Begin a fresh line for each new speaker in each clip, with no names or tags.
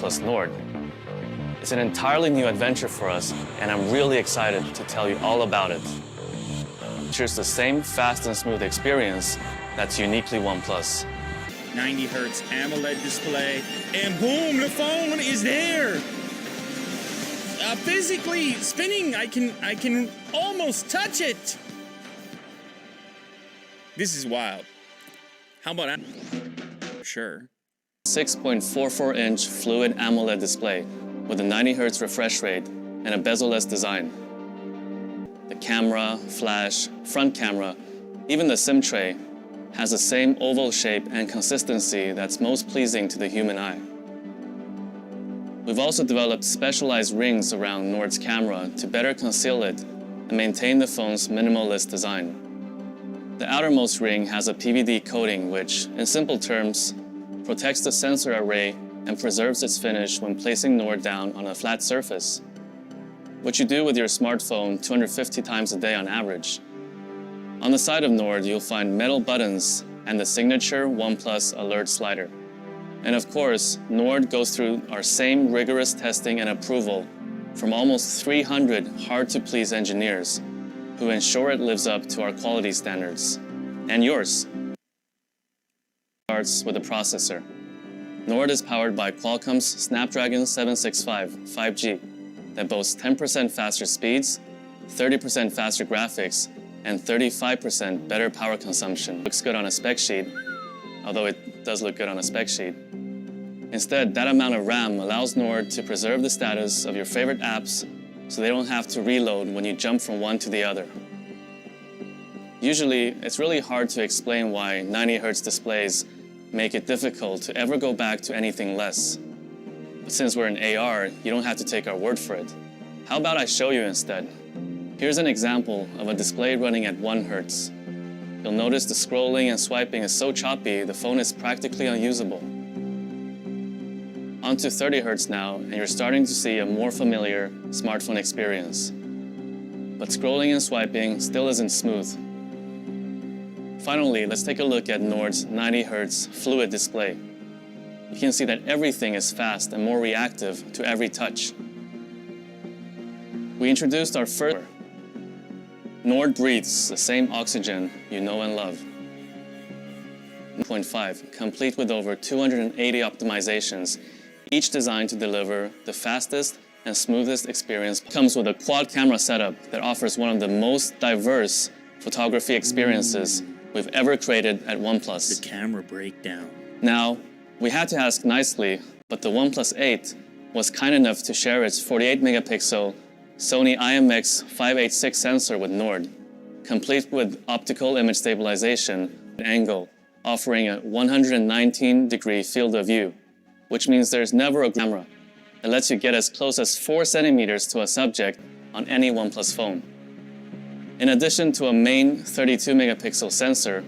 OnePlus Nord. It's an entirely new adventure for us, and I'm really excited to tell you all about it. It features the same fast and smooth experience that's uniquely OnePlus.
90 hertz AMOLED display, and boom, the phone is there. Physically spinning, I can almost touch it. This is wild. How about sure?
6.44-inch fluid AMOLED display with a 90 hertz refresh rate and a bezel-less design. The camera, flash, front camera, even the SIM tray has the same oval shape and consistency that's most pleasing to the human eye. We've also developed specialized rings around Nord's camera to better conceal it and maintain the phone's minimalist design. The outermost ring has a PVD coating which, in simple terms, protects the sensor array and preserves its finish when placing Nord down on a flat surface, which you do with your smartphone 250 times a day on average. On the side of Nord, you'll find metal buttons and the signature OnePlus alert slider. And of course, Nord goes through our same rigorous testing and approval from almost 300 hard-to-please engineers who ensure it lives up to our quality standards. And yours. Starts with the processor. Nord is powered by Qualcomm's Snapdragon 765 5G that boasts 10% faster speeds, 30% faster graphics, and 35% better power consumption. Looks good on a spec sheet, although it does look good on a spec sheet. Instead, that amount of RAM allows Nord to preserve the status of your favorite apps so they don't have to reload when you jump from one to the other. Usually, it's really hard to explain why 90 Hz displays make it difficult to ever go back to anything less. But since we're in AR, you don't have to take our word for it. How about I show you instead? Here's an example of a display running at 1 Hz. You'll notice the scrolling and swiping is so choppy, the phone is practically unusable. Onto 30 Hz now, and you're starting to see a more familiar smartphone experience. But scrolling and swiping still isn't smooth. Finally, let's take a look at Nord's 90 Hz fluid display. You can see that everything is fast and more reactive to every touch. We introduced our first. Nord breathes the same oxygen you know and love. 0.5, complete with over 280 optimizations, each designed to deliver the fastest and smoothest experience. Comes with a quad camera setup that offers one of the most diverse photography experiences we've ever created at OnePlus.
The camera breakdown.
Now, we had to ask nicely, but the OnePlus 8 was kind enough to share its 48 megapixel Sony IMX586 sensor with Nord, complete with optical image stabilization and angle, offering a 119-degree field of view, which means there's never a camera. It lets you get as close as 4 centimeters to a subject on any OnePlus phone. In addition to a main 32 megapixel sensor,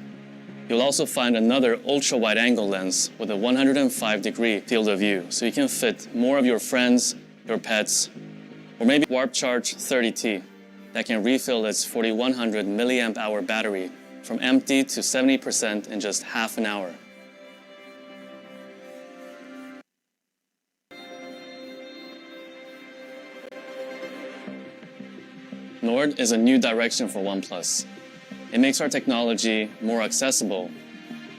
you'll also find another ultra-wide-angle lens with a 105-degree field of view, so you can fit more of your friends, your pets, or maybe Warp Charge 30T that can refill its 4100 milliamp hour battery from empty to 70% in just half an hour. Nord is a new direction for OnePlus. It makes our technology more accessible,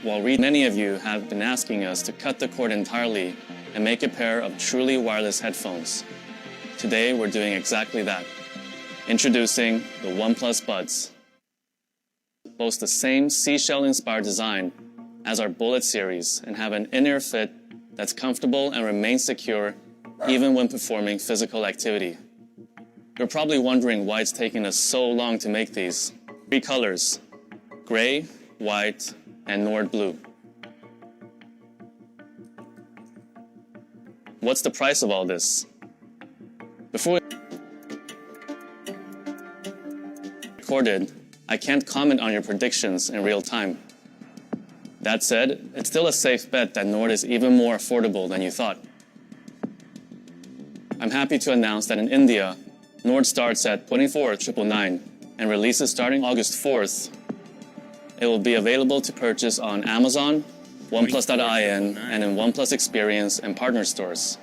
while many of you have been asking us to cut the cord entirely and make a pair of truly wireless headphones. Today, we're doing exactly that. Introducing the OnePlus Buds. Boast the same seashell-inspired design as our Bullet series and have an in-ear fit that's comfortable and remains secure even when performing physical activity. You're probably wondering why it's taking us so long to make these. 3 colors: gray, white, and Nord blue. What's the price of all this? Before we recorded, I can't comment on your predictions in real time. That said, it's still a safe bet that Nord is even more affordable than you thought. I'm happy to announce that in India, Nord starts at $24,999 and releases starting August 4th. It will be available to purchase on Amazon, OnePlus.in, and in OnePlus Experience and partner stores.